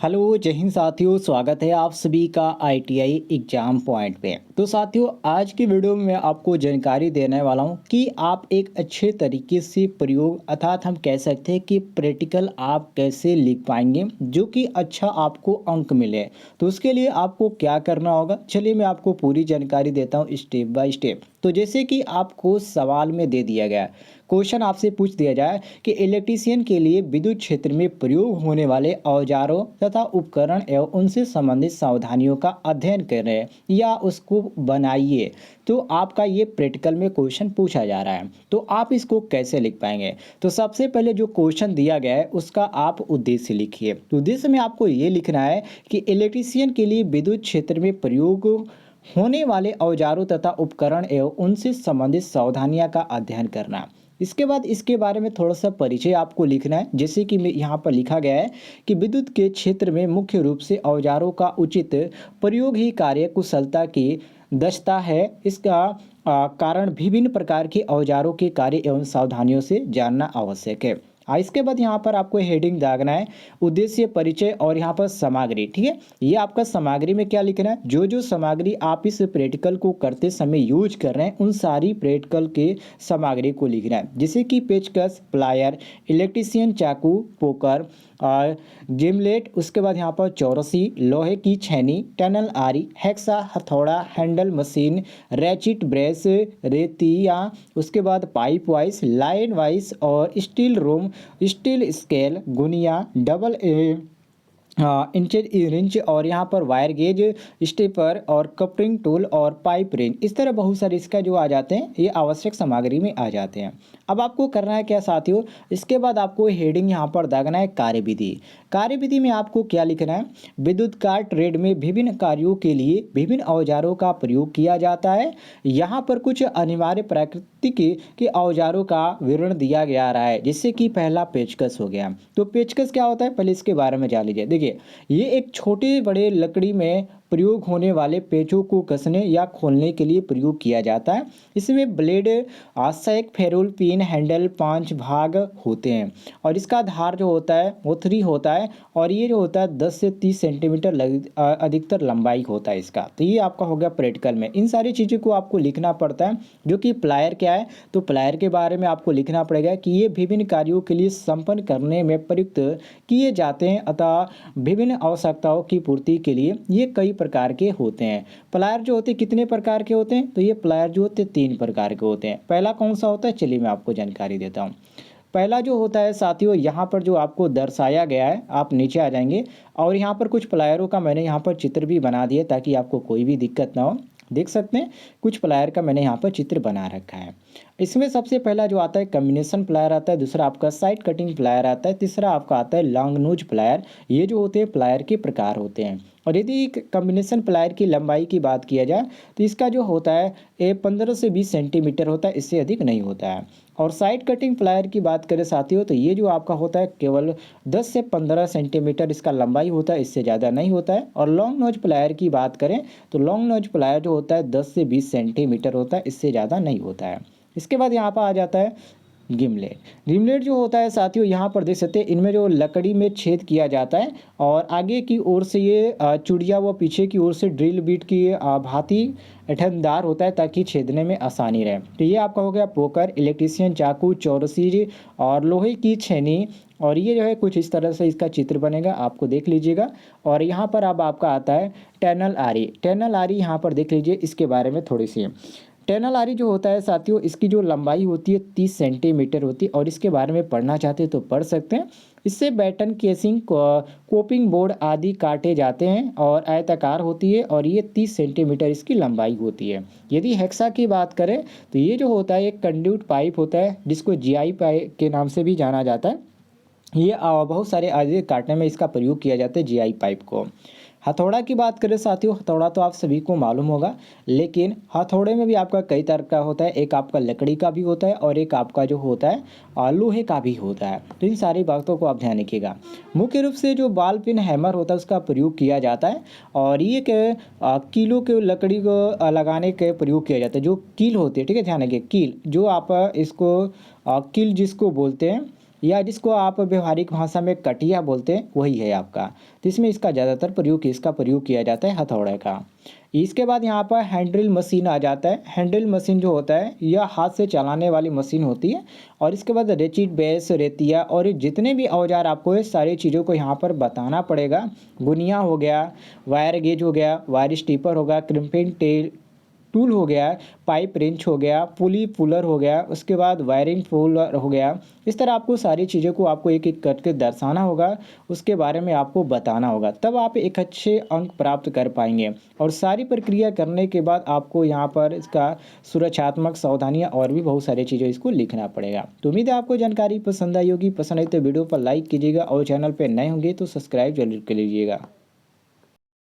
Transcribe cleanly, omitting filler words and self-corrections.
Hello जय हिंद साथियों, स्वागत है आप सभी का आईटीआई एग्जाम पॉइंट पे। तो साथियों, आज की वीडियो में मैं आपको जानकारी देने वाला हूं कि आप एक अच्छे तरीके से प्रयोग अर्थात हम कह सकते हैं कि प्रैक्टिकल आप कैसे लिख पाएंगे जो कि अच्छा आपको अंक मिले। तो उसके लिए आपको क्या करना होगा, चलिए मैं आपको पूरी जानकारी देता हूँ स्टेप बाय स्टेप। तो जैसे कि आपको सवाल में दे दिया गया क्वेश्चन, आपसे पूछ दिया जाए कि इलेक्ट्रीशियन के लिए विद्युत क्षेत्र में प्रयोग होने वाले औजारों तथा उपकरण एवं उनसे संबंधित सावधानियों का अध्ययन करें या उसको बनाइए। तो आपका ये प्रैक्टिकल में क्वेश्चन पूछा जा रहा है, तो आप इसको कैसे लिख पाएंगे। तो सबसे पहले जो क्वेश्चन दिया गया है उसका आप उद्देश्य लिखिए। तो उद्देश्य में आपको ये लिखना है कि इलेक्ट्रीशियन के लिए विद्युत क्षेत्र में प्रयोग होने वाले औजारों तथा उपकरण एवं उनसे संबंधित सावधानियां का अध्ययन करना। इसके बाद इसके बारे में थोड़ा सा परिचय आपको लिखना है। जैसे कि यहाँ पर लिखा गया है कि विद्युत के क्षेत्र में मुख्य रूप से औजारों का उचित प्रयोग ही कार्य कुशलता की दक्षता है। इसका कारण विभिन्न प्रकार के औजारों के कार्य एवं सावधानियों से जानना आवश्यक है। इसके बाद यहाँ पर आपको हेडिंग दागना है, उद्देश्य, परिचय और यहाँ पर सामग्री। ठीक है, ये आपका सामग्री में क्या लिखना है, जो जो सामग्री आप इस प्रैक्टिकल को करते समय यूज कर रहे हैं उन सारी प्रैक्टिकल के सामग्री को लिखना है। जैसे कि पेचकस, प्लायर, इलेक्ट्रीशियन चाकू, पोकर और जिमलेट, उसके बाद यहाँ पर चौरसी, लोहे की छेनी, टनल आरी, हेक्सा, हथौड़ा, हैंडल मशीन, रैचिट, ब्रेस, रेतिया, उसके बाद पाइप वाइस, लाइन वाइस और स्टील रूम, स्टील स्केल, गुनिया, डबल इंच रिंच और यहाँ पर वायर गेज, स्टेपर और कपरिंग टूल और पाइप रेंज, इस तरह बहुत सारे इसका जो आ जाते हैं ये आवश्यक सामग्री में आ जाते हैं। अब आपको करना है क्या साथियों, इसके बाद आपको हेडिंग यहाँ पर दागना है कार्यविधि। कार्यविधि में आपको क्या लिखना है, विद्युत कार ट्रेड में विभिन्न कार्यों के लिए विभिन्न औजारों का प्रयोग किया जाता है। यहाँ पर कुछ अनिवार्य प्राकृतिक के औजारों का विवरण दिया गया रहा है। जैसे कि पहला पेचकस हो गया। तो पेचकस क्या होता है, पहले इसके बारे में जान लीजिए। देखिए, ये एक छोटे बड़े लकड़ी में प्रयोग होने वाले पेचों को कसने या खोलने के लिए प्रयोग किया जाता है। इसमें ब्लेड, आशयक, फेरोल, पिन, हैंडल 5 भाग होते हैं और इसका धार जो होता है वो 3 होता है और ये जो होता है 10 से 30 सेंटीमीटर अधिकतर लंबाई होता है इसका। तो ये आपका हो गया प्रैक्टिकल में। इन सारी चीज़ों को आपको लिखना पड़ता है। जो कि प्लायर क्या है, तो प्लायर के बारे में आपको लिखना पड़ेगा कि ये विभिन्न कार्यों के लिए संपन्न करने में प्रयुक्त किए जाते हैं अतः विभिन्न आवश्यकताओं की पूर्ति के लिए ये कई प्रकार के होते हैं। प्लायर जो होते हैं कितने प्रकार के होते हैं, तो ये प्लायर जो होते हैं 3 प्रकार के होते हैं। पहला कौन सा होता है, चलिए मैं आपको जानकारी देता हूँ। पहला जो होता है साथियों, यहाँ पर जो आपको दर्शाया गया है, आप नीचे आ जाएंगे और यहाँ पर कुछ प्लायरों का मैंने यहाँ पर चित्र भी बना दिया ताकि आपको कोई भी दिक्कत ना हो। देख सकते हैं कुछ प्लायर का मैंने यहाँ पर चित्र बना रखा है। इसमें सबसे पहला जो आता है कम्बिनेशन प्लायर आता है, दूसरा आपका साइड कटिंग प्लायर आता है, तीसरा आपका आता है लॉन्ग नोज प्लायर। ये जो होते हैं प्लायर के प्रकार होते हैं। और यदि कम्बिनेशन प्लायर की लंबाई की बात किया जाए तो इसका जो होता है ये 15 से 20 सेंटीमीटर होता है, इससे अधिक नहीं होता है। और साइड कटिंग प्लायर की बात करें साथियों तो ये जो आपका होता है केवल 10 से 15 सेंटीमीटर इसका लंबाई होता है, इससे ज़्यादा नहीं होता है। और लॉन्ग नोज प्लायर की बात करें तो लॉन्ग नोज प्लायर जो होता है 10 से 20 सेंटीमीटर होता है, इससे ज़्यादा नहीं होता है। इसके बाद यहाँ पर आ जाता है गिमलेट। गिमलेट जो होता है साथियों, यहाँ पर देख सकते हैं इनमें जो लकड़ी में छेद किया जाता है और आगे की ओर से ये चुड़िया व पीछे की ओर से ड्रिल बीट की भांति ऐंठनदार होता है ताकि छेदने में आसानी रहे। तो ये आपका हो गया पोकर, इलेक्ट्रीशियन चाकू, चौरसी और लोहे की छेनी। और ये जो है कुछ इस तरह से इसका चित्र बनेगा, आपको देख लीजिएगा। और यहाँ पर अब आपका आता है टनल आरी। टनल आरी यहाँ पर देख लीजिए, इसके बारे में थोड़ी सी। टनल आरी जो होता है साथियों, इसकी जो लंबाई होती है 30 सेंटीमीटर होती है और इसके बारे में पढ़ना चाहते हैं तो पढ़ सकते हैं। इससे बैटन, केसिंग, कोपिंग बोर्ड आदि काटे जाते हैं और आयताकार होती है और ये 30 सेंटीमीटर इसकी लंबाई होती है। यदि हेक्सा की बात करें तो ये जो होता है एक कंड्यूट पाइप होता है जिसको जीआई पाइप के नाम से भी जाना जाता है। ये बहुत सारे आगे काटने में इसका प्रयोग किया जाता है जीआई पाइप को। हथौड़ा की बात करें साथियों, हथौड़ा तो आप सभी को मालूम होगा, लेकिन हथौड़े में भी आपका कई तरह का होता है। एक आपका लकड़ी का भी होता है और एक आपका जो होता है लोहे का भी होता है। तो इन सारी बातों को आप ध्यान रखिएगा। मुख्य रूप से जो बॉल पिन हैमर होता है उसका प्रयोग किया जाता है और ये कीलों के लकड़ी को लगाने के प्रयोग किया जाता है। जो कील होती है, ठीक है, ध्यान रखिए, कील जो आप इसको कील जिसको बोलते हैं या जिसको आप व्यवहारिक भाषा में कटिया बोलते हैं वही है आपका। तो इसमें इसका ज़्यादातर प्रयोग किसका प्रयोग किया जाता है, हथौड़े का। इसके बाद यहाँ पर हैंड्रिल मशीन आ जाता है। हैंड्रिल मशीन जो होता है यह हाथ से चलाने वाली मशीन होती है। और इसके बाद रेचिट, बेस, रेतिया और जितने भी औजार आपको ये सारी चीज़ों को यहाँ पर बताना पड़ेगा। गुनिया हो गया, वायर गेज हो गया, वायर स्टीपर होगा, क्रिम्पिंग टेल टूल हो गया, पाइप रेंच हो गया, पुली पुलर हो गया, उसके बाद वायरिंग पुलर हो गया। इस तरह आपको सारी चीज़ों को आपको एक-एक करके दर्शाना होगा, उसके बारे में आपको बताना होगा, तब आप एक अच्छे अंक प्राप्त कर पाएँगे। और सारी प्रक्रिया करने के बाद आपको यहाँ पर इसका सुरक्षात्मक सावधानियाँ और भी बहुत सारी चीज़ें इसको लिखना पड़ेगा। तो उम्मीद है आपको जानकारी पसंद आई होगी। पसंद आई तो वीडियो पर लाइक कीजिएगा और चैनल पे नए होंगे तो सब्सक्राइब ज़रूर कर लीजिएगा।